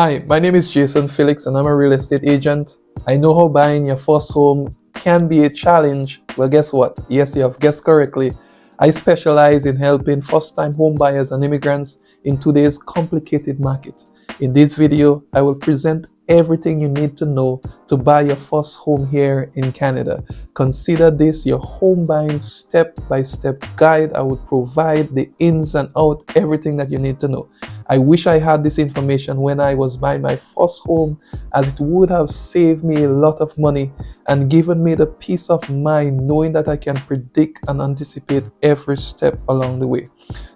Hi, my name is Jason Felix and I'm a real estate agent. I know how buying your first home can be a challenge. Well, guess what? Yes, you have guessed correctly. I specialize in helping first-time home buyers and immigrants in today's complicated market. In this video, I will present everything you need to know to buy your first home here in Canada. Consider this your home buying step-by-step guide. I would provide the ins and outs, everything that you need to know. I wish I had this information when I was buying my first home, as it would have saved me a lot of money and given me the peace of mind knowing that I can predict and anticipate every step along the way.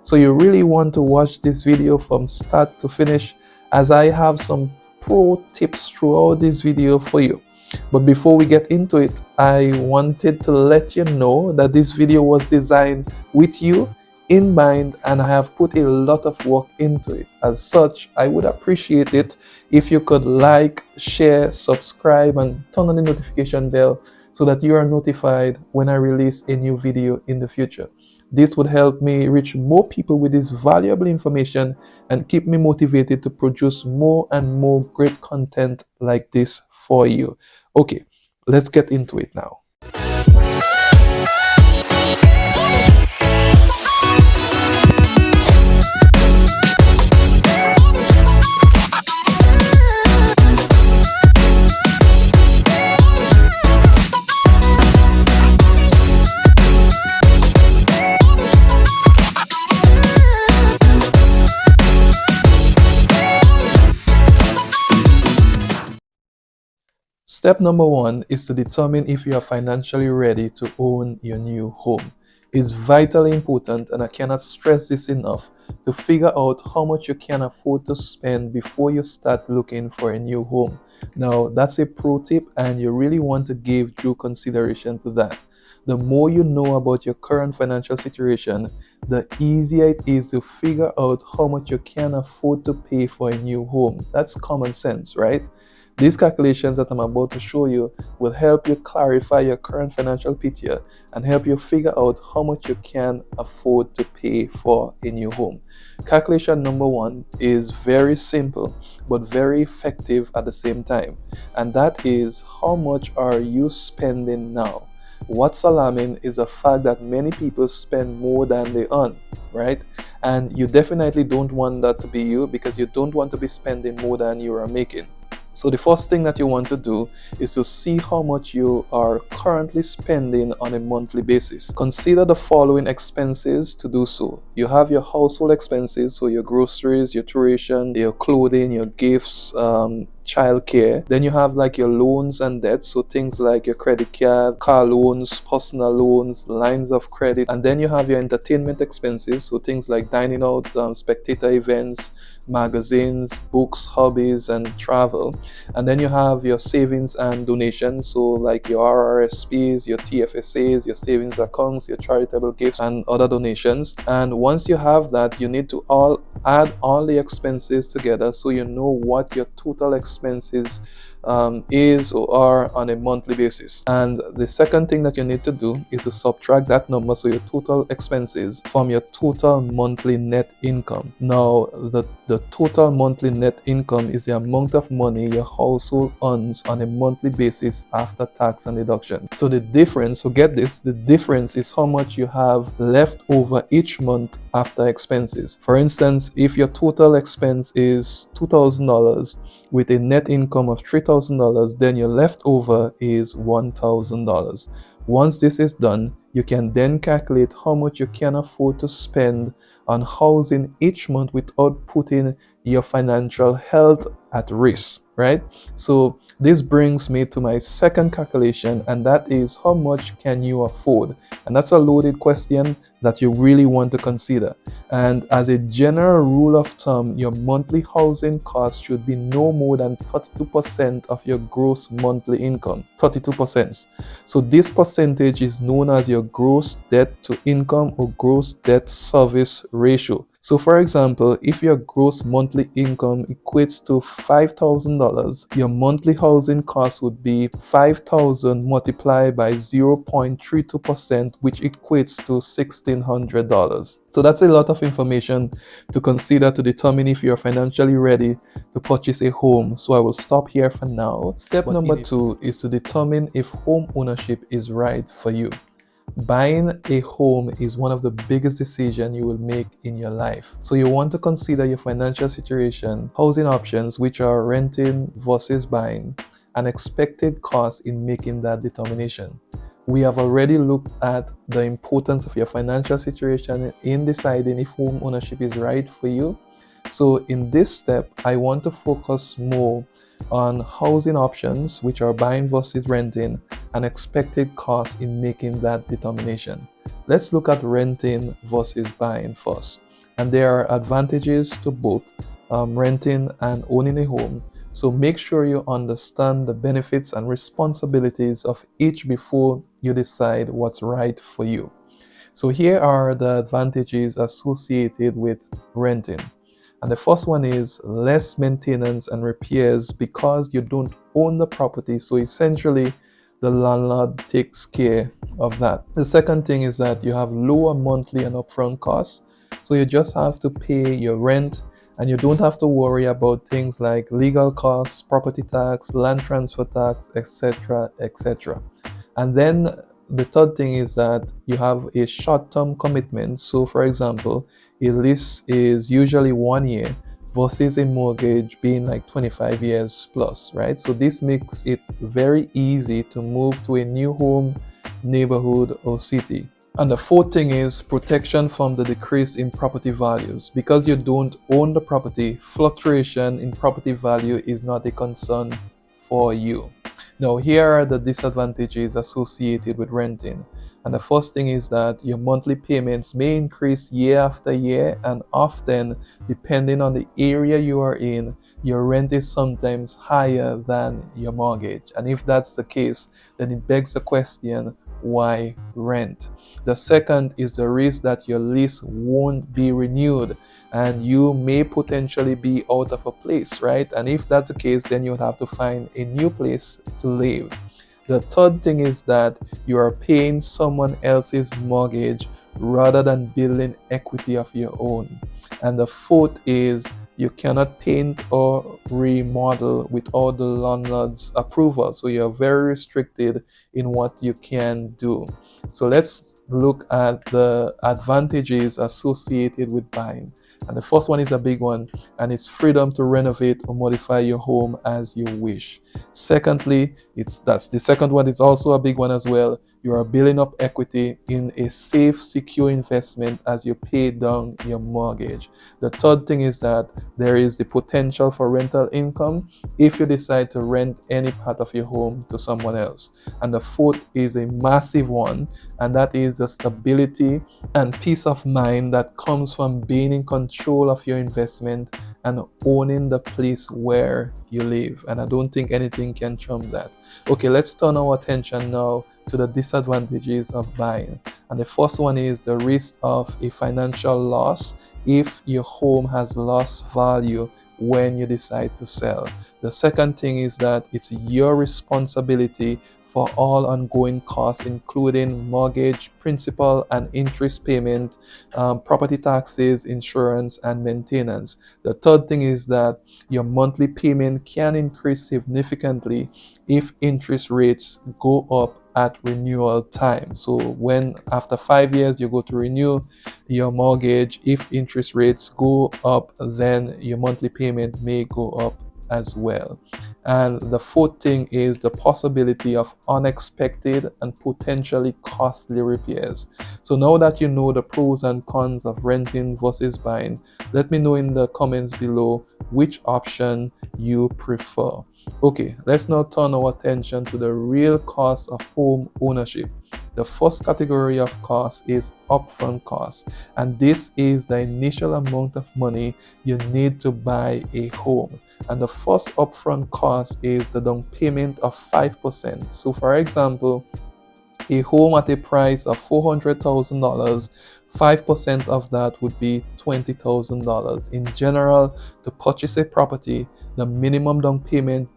So you really want to watch this video from start to finish, as I have some pro tips throughout this video for you. But before we get into it, I wanted to let you know that this video was designed with you in mind and I have put a lot of work into it. As such, I would appreciate it if you could like, share, subscribe and turn on the notification bell so that you are notified when I release a new video in the future. This would help me reach more people with this valuable information and keep me motivated to produce more and more great content like this for you. Okay, let's get into it now. Step number one is to determine if you are financially ready to own your new home. It's vitally important, and I cannot stress this enough, to figure out how much you can afford to spend before you start looking for a new home. Now, that's a pro tip, and you really want to give due consideration to that. The more you know about your current financial situation, the easier it is to figure out how much you can afford to pay for a new home. That's common sense, right? These calculations that I'm about to show you will help you clarify your current financial picture and help you figure out how much you can afford to pay for a new home. Calculation number one is very simple but very effective at the same time, and that is how much are you spending now. What's alarming is the fact that many people spend more than they earn, right? And you definitely don't want that to be you, because you don't want to be spending more than you are making. So the first thing that you want to do is to see how much you are currently spending on a monthly basis. Consider the following expenses to do so. You have your household expenses, so your groceries, your tuition, your clothing, your gifts, childcare. Then you have like your loans and debts, so things like your credit card, car loans, personal loans, lines of credit. And then you have your entertainment expenses, so things like dining out, spectator events, magazines, books, hobbies and travel. And then you have your savings and donations, so like your RRSPs, your TFSAs, your savings accounts, your charitable gifts and other donations. And once you have that, you need to add all the expenses together so you know what your total expenses is or are on a monthly basis. And the second thing that you need to do is to subtract that number, so your total expenses, from your total monthly net income. Now, the total monthly net income is the amount of money your household earns on a monthly basis after tax and deduction. So the difference, so get this, the difference is how much you have left over each month after expenses. For instance, if your total expense is $2,000 with a net income of $3,000, then your leftover is $1,000. Once this is done, you can then calculate how much you can afford to spend on housing each month without putting your financial health at risk, right? So this brings me to my second calculation, and that is how much can you afford? And that's a loaded question that you really want to consider. And as a general rule of thumb, your monthly housing cost should be no more than 32% of your gross monthly income. 32%. So this percentage is known as your gross debt to income or gross debt service ratio. So, for example, if your gross monthly income equates to $5,000, your monthly housing cost would be 5,000 multiplied by 0.32%, which equates to $1,600. So, that's a lot of information to consider to determine if you're financially ready to purchase a home. So, I will stop here for now. Step number 2 is to determine if home ownership is right for you. Buying a home is one of the biggest decisions you will make in your life. So you want to consider your financial situation, housing options, which are renting versus buying, and expected costs in making that determination. We have already looked at the importance of your financial situation in deciding if home ownership is right for you. So in this step, I want to focus more on housing options, which are buying versus renting, and expected costs in making that determination. Let's look at renting versus buying first. And there are advantages to both renting and owning a home. So make sure you understand the benefits and responsibilities of each before you decide what's right for you. So here are the advantages associated with renting. And the first one is less maintenance and repairs because you don't own the property. So essentially, the landlord takes care of that. The second thing is that you have lower monthly and upfront costs. So you just have to pay your rent and you don't have to worry about things like legal costs, property tax, land transfer tax, etc., etc. And then the third thing is that you have a short-term commitment. So, for example, a lease is usually 1 year versus a mortgage being like 25 years plus, right? So this makes it very easy to move to a new home, neighborhood, or city. And the fourth thing is protection from the decrease in property values. Because you don't own the property, fluctuation in property value is not a concern for you. Now, here are the disadvantages associated with renting. And the first thing is that your monthly payments may increase year after year, and often, depending on the area you are in, your rent is sometimes higher than your mortgage. And if that's the case, then it begs the question, why rent? The second is the risk that your lease won't be renewed and you may potentially be out of a place, right? And if that's the case, then you would have to find a new place to live. The third thing is that you are paying someone else's mortgage rather than building equity of your own. And the fourth is you cannot paint or remodel without the landlord's approval. So you're very restricted in what you can do. So let's look at the advantages associated with buying. And the first one is a big one, and it's freedom to renovate or modify your home as you wish. Secondly, that's the second one. It's also a big one as well. You are building up equity in a safe, secure investment as you pay down your mortgage. The third thing is that there is the potential for rental income if you decide to rent any part of your home to someone else. And the fourth is a massive one, and that is the stability and peace of mind that comes from being in control of your investment and owning the place where you live. And I don't think anything can trump that. Okay, let's turn our attention now to the disadvantages of buying. And the first one is the risk of a financial loss if your home has lost value when you decide to sell. The second thing is that it's your responsibility for all ongoing costs, including mortgage, principal and interest payment, property taxes, insurance, and maintenance. The third thing is that your monthly payment can increase significantly if interest rates go up at renewal time. So when after 5 years you go to renew your mortgage, if interest rates go up, then your monthly payment may go up as well. And the fourth thing is the possibility of unexpected and potentially costly repairs. So now that you know the pros and cons of renting versus buying, let me know in the comments below which option you prefer. Okay, let's now turn our attention to the real cost of home ownership. The first category of cost is upfront cost, and this is the initial amount of money you need to buy a home. And the first upfront cost is the down payment of 5%. So for example, A home at a price of $400,000, 5% of that would be $20,000. In general, to purchase a property, the minimum down payment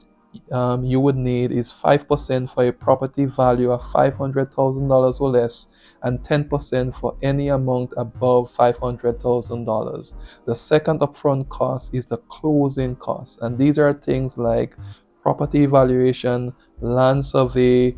you would need is 5% for a property value of $500,000 or less, and 10% for any amount above $500,000. The second upfront cost is the closing cost, and these are things like property evaluation, land survey,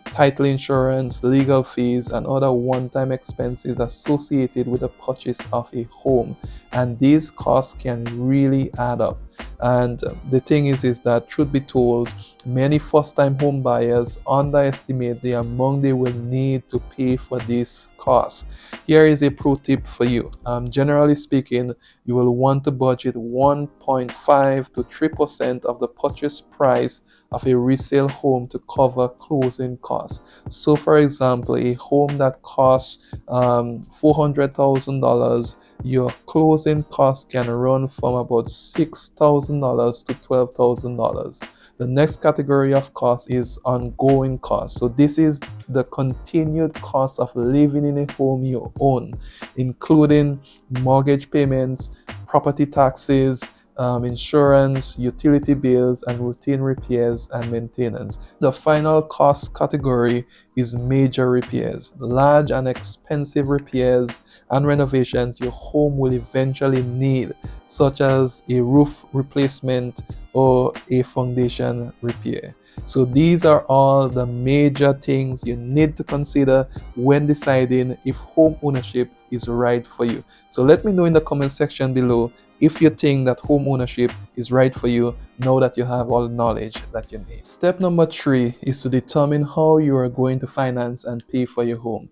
title insurance, legal fees, and other one-time expenses associated with the purchase of a home. And these costs can really add up. And the thing is that, truth be told, many first-time home buyers underestimate the amount they will need to pay for these costs. Here is a pro tip for you. Generally speaking, you will want to budget 1.5 to 3% of the purchase price of a resale home to cover closing costs. So, for example, a home that costs $400,000, your closing costs can run from about $6,000 to $12,000. The next category of cost is ongoing costs. So this is the continued cost of living in a home you own, including mortgage payments, property taxes, insurance, utility bills, and routine repairs and maintenance. The final cost category is major repairs, large and expensive repairs and renovations your home will eventually need, such as a roof replacement or a foundation repair. So these are all the major things you need to consider when deciding if home ownership is right for you. So let me know in the comment section below if you think that home ownership is right for you now that you have all the knowledge that you need. Step number 3 is to determine how you are going to finance and pay for your home.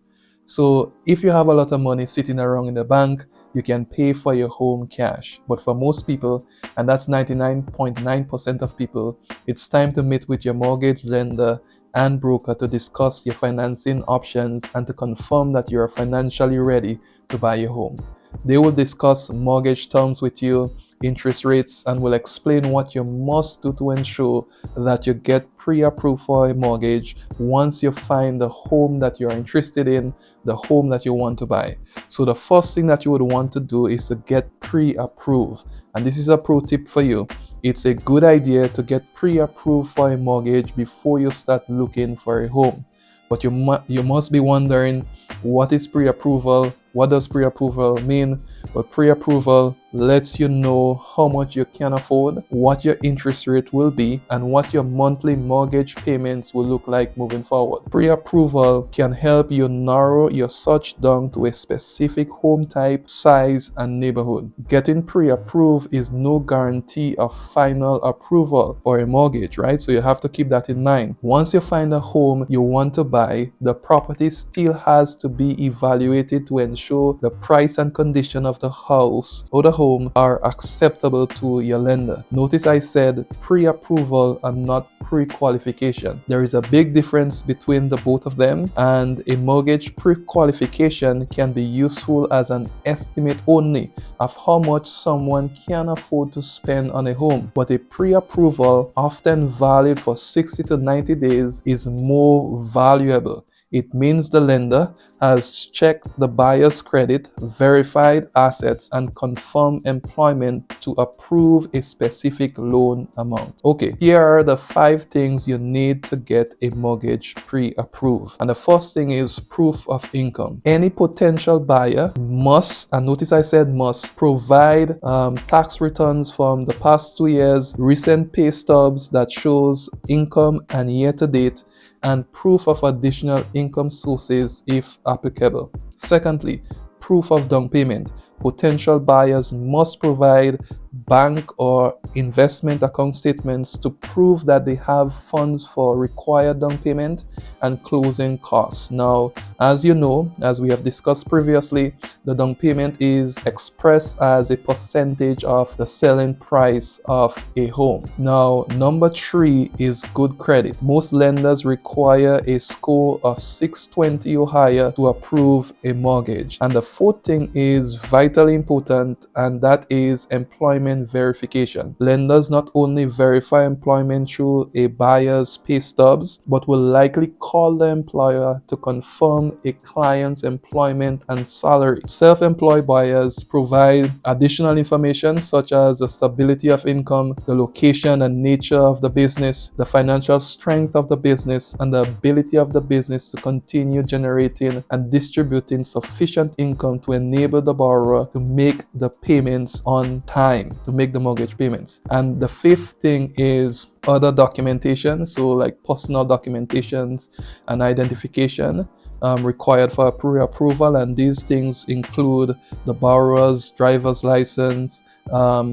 So if you have a lot of money sitting around in the bank, you can pay for your home cash. But for most people, and that's 99.9% of people, it's time to meet with your mortgage lender and broker to discuss your financing options and to confirm that you are financially ready to buy your home. They will discuss mortgage terms with you, interest rates, and will explain what you must do to ensure that you get pre-approved for a mortgage once you find the home that you're interested in, the home that you want to buy. So the first thing that you would want to do is to get pre-approved. And this is a pro tip for you. It's a good idea to get pre-approved for a mortgage before you start looking for a home. But you must be wondering, what is pre-approval? What does pre-approval mean? Well, pre-approval lets you know how much you can afford, what your interest rate will be, and what your monthly mortgage payments will look like moving forward. Pre-approval can help you narrow your search down to a specific home type, size, and neighborhood. Getting pre-approved is no guarantee of final approval for a mortgage, right? So you have to keep that in mind. Once you find a home you want to buy, the property still has to be evaluated to ensure the price and condition of the house or the home are acceptable to your lender. Notice I said pre-approval and not pre-qualification. There is a big difference between the both of them, and a mortgage pre-qualification can be useful as an estimate only of how much someone can afford to spend on a home. But a pre-approval, often valid for 60 to 90 days, is more valuable. It means the lender has checked the buyer's credit, verified assets, and confirmed employment to approve a specific loan amount. Okay, here are the 5 things you need to get a mortgage pre-approved. And the first thing is proof of income. Any potential buyer must, and notice I said must, provide tax returns from the past 2 years, recent pay stubs that shows income and year to date, and proof of additional income sources if applicable. Secondly, proof of down payment. Potential buyers must provide bank or investment account statements to prove that they have funds for required down payment and closing costs. Now, as you know, as we have discussed previously, the down payment is expressed as a percentage of the selling price of a home. Now, number 3 is good credit. Most lenders require a score of 620 or higher to approve a mortgage. And the fourth thing is vital vitally important, and that is employment verification. Lenders not only verify employment through a buyer's pay stubs, but will likely call the employer to confirm a client's employment and salary. Self-employed buyers provide additional information such as the stability of income, the location and nature of the business, the financial strength of the business, and the ability of the business to continue generating and distributing sufficient income to enable the borrower to make the payments on time, to make the mortgage payments. And the fifth thing is other documentation, so like personal documentations and identification required for pre-approval, and these things include the borrower's driver's license,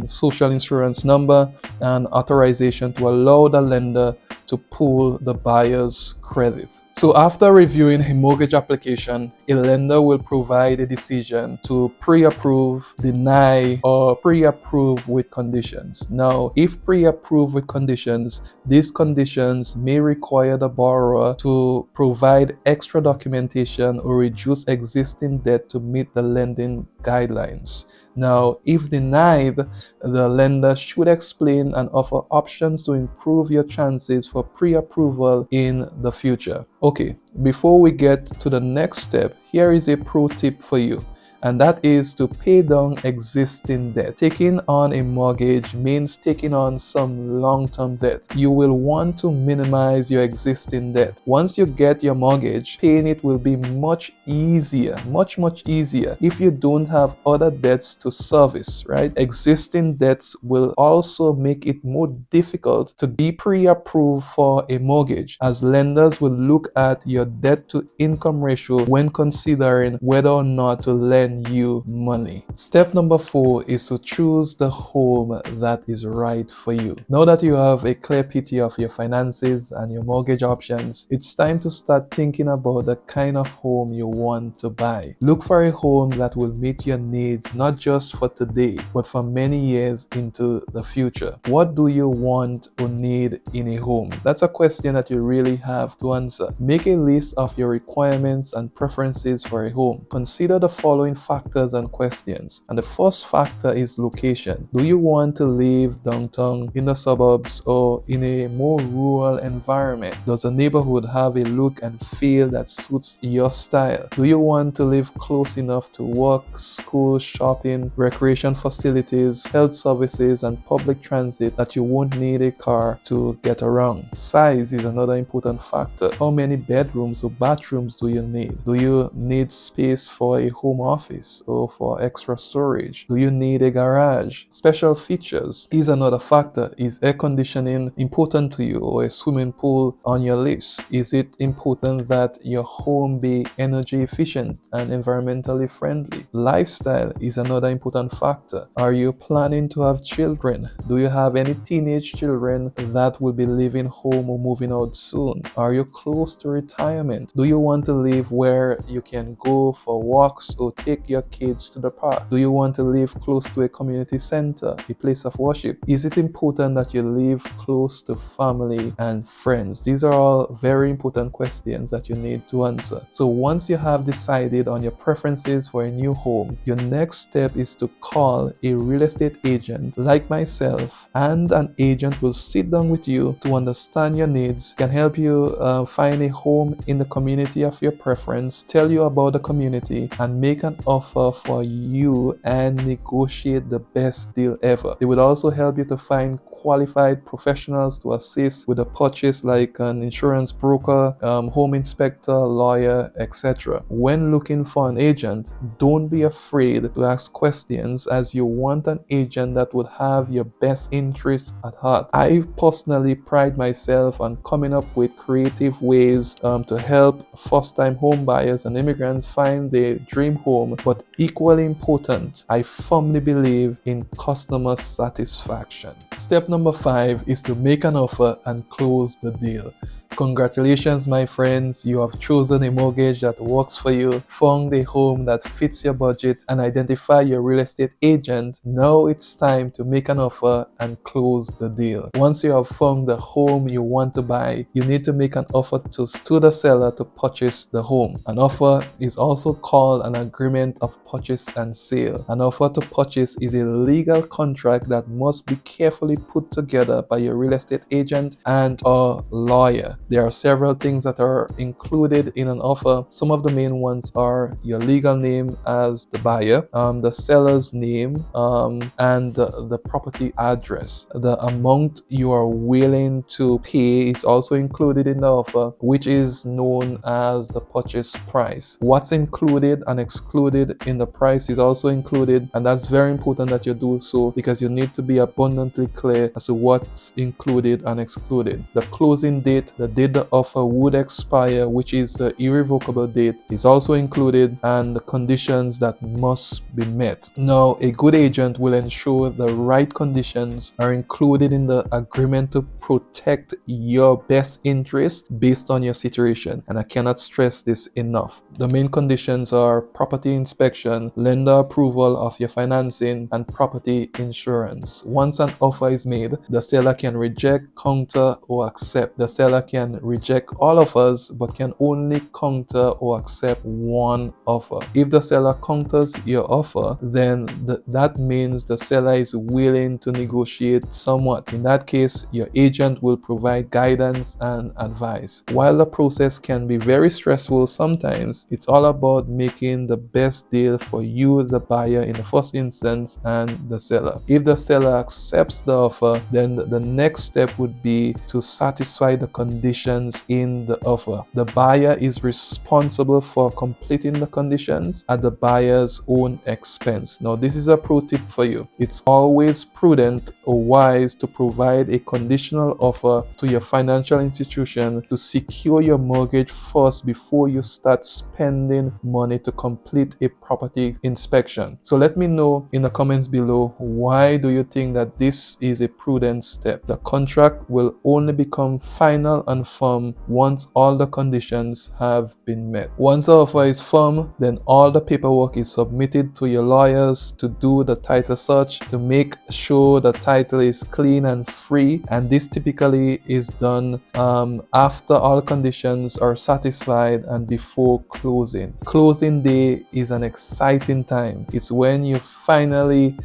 social insurance number, and authorization to allow the lender to pull the buyer's credit. So after reviewing a mortgage application, a lender will provide a decision to pre-approve, deny, or pre-approve with conditions. Now, if pre-approved with conditions, these conditions may require the borrower to provide extra documentation or reduce existing debt to meet the lending guidelines. Now, if denied, the lender should explain and offer options to improve your chances for pre-approval in the future. Okay, before we get to the next step, here is a pro tip for you, and that is to pay down existing debt. Taking on a mortgage means taking on some long-term debt. You will want to minimize your existing debt. Once you get your mortgage, paying it will be much easier, much easier if you don't have other debts to service, right? Existing debts will also make it more difficult to be pre-approved for a mortgage, as lenders will look at your debt to income ratio when considering whether or not to lend you money. Step number 4 is to choose the home that is right for you. Now that you have a clear picture of your finances and your mortgage options, it's time to start thinking about the kind of home you want to buy. Look for a home that will meet your needs, not just for today, but for many years into the future. What do you want or need in a home? That's a question that you really have to answer. Make a list of your requirements and preferences for a home. Consider the following factors and questions. And the first factor is location. Do you want to live downtown, in the suburbs, or in a more rural environment? Does the neighborhood have a look and feel that suits your style? Do you want to live close enough to work, school, shopping, recreation facilities, health services, and public transit that you won't need a car to get around? Size is another important factor. How many bedrooms or bathrooms do you need? Do you need space for a home office or for extra storage? Do you need a garage? Special features is another factor. Is air conditioning important to you, or a swimming pool on your list? Is it important that your home be energy efficient and environmentally friendly? Lifestyle is another important factor. Are you planning to have children? Do you have any teenage children that will be leaving home or moving out soon? Are you close to retirement? Do you want to live where you can go for walks or take your kids to the park? Do you want to live close to a community center, a place of worship? Is it important that you live close to family and friends? These are all very important questions that you need to answer. So once you have decided on your preferences for a new home, your next step is to call a real estate agent like myself, and an agent will sit down with you to understand your needs, can help you find a home in the community of your preference, tell you about the community, and make an offer for you and negotiate the best deal ever. They will also help you to find qualified professionals to assist with the purchase, like an insurance broker, home inspector, lawyer, etc. When looking for an agent, don't be afraid to ask questions, as you want an agent that would have your best interests at heart. I personally pride myself on coming up with creative ways to help first-time home buyers and immigrants find their dream home, but equally important, I firmly believe in customer satisfaction. Step number 5 is to make an offer and close the deal. Congratulations, my friends. You have chosen a mortgage that works for you, found a home that fits your budget, and identify your real estate agent. Now it's time to make an offer and close the deal. Once you have found the home you want to buy, you need to make an offer to the seller to purchase the home. An offer is also called an agreement of purchase and sale. An offer to purchase is a legal contract that must be carefully put together by your real estate agent and or lawyer. There are several things that are included in an offer. Some of the main ones are your legal name as the buyer, the seller's name, and the property address. The amount you are willing to pay is also included in the offer, which is known as the purchase price. What's included and excluded in the price is also included, and that's very important that you do so because you need to be abundantly clear as to what's included and excluded. The closing date, the date the offer would expire, which is the irrevocable date, is also included, and the conditions that must be met. Now, a good agent will ensure the right conditions are included in the agreement to protect your best interest based on your situation, and I cannot stress this enough. The main conditions are property inspection, lender approval of your financing, and property insurance. Once an offer is made, the seller can reject, counter, or accept. The seller can reject all offers but can only counter or accept one offer. If the seller counters your offer, then that means the seller is willing to negotiate somewhat. In that case, your agent will provide guidance and advice. While the process can be very stressful sometimes, it's all about making the best deal for you, the buyer in the first instance, and the seller. If the seller accepts the offer, then the next step would be to satisfy the conditions in the offer. The buyer is responsible for completing the conditions at the buyer's own expense. Now, this is a pro tip for you. It's always prudent or wise to provide a conditional offer to your financial institution to secure your mortgage first before you start spending money to complete a property inspection. So let me know in the comments below, why do you think that this is a prudent step? The contract will only become final and firm once all the conditions have been met. Once the offer is firm, then all the paperwork is submitted to your lawyers to do the title search to make sure the title is clean and free, and this typically is done after all conditions are satisfied and before closing. Closing day is an exciting time. It's when you finally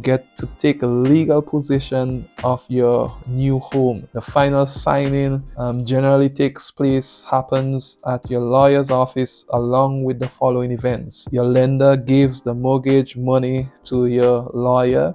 get to take a legal possession of your new home. The final signing generally happens at your lawyer's office along with the following events. Your lender gives the mortgage money to your lawyer.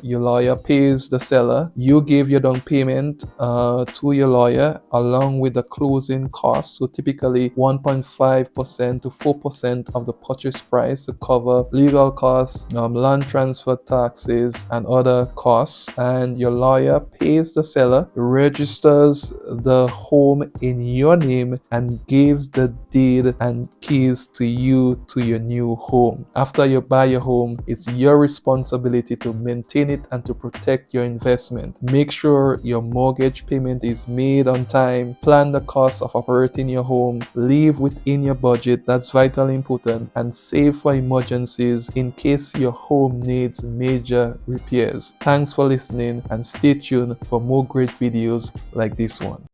Your lawyer pays the seller. You give your down payment to your lawyer along with the closing costs. So typically 1.5% to 4% of the purchase price to cover legal costs, land transfer taxes, and other costs. And your lawyer pays the seller, registers the home in your name, and gives the deed and keys to you to your new home. After you buy your home, it's your responsibility to maintain it and to protect your investment. Make sure your mortgage payment is made on time. Plan the cost of operating your home. Live within your budget. That's vitally important. And save for emergencies in case your home needs major repairs. Thanks for listening, and stay tuned for more great videos like this one.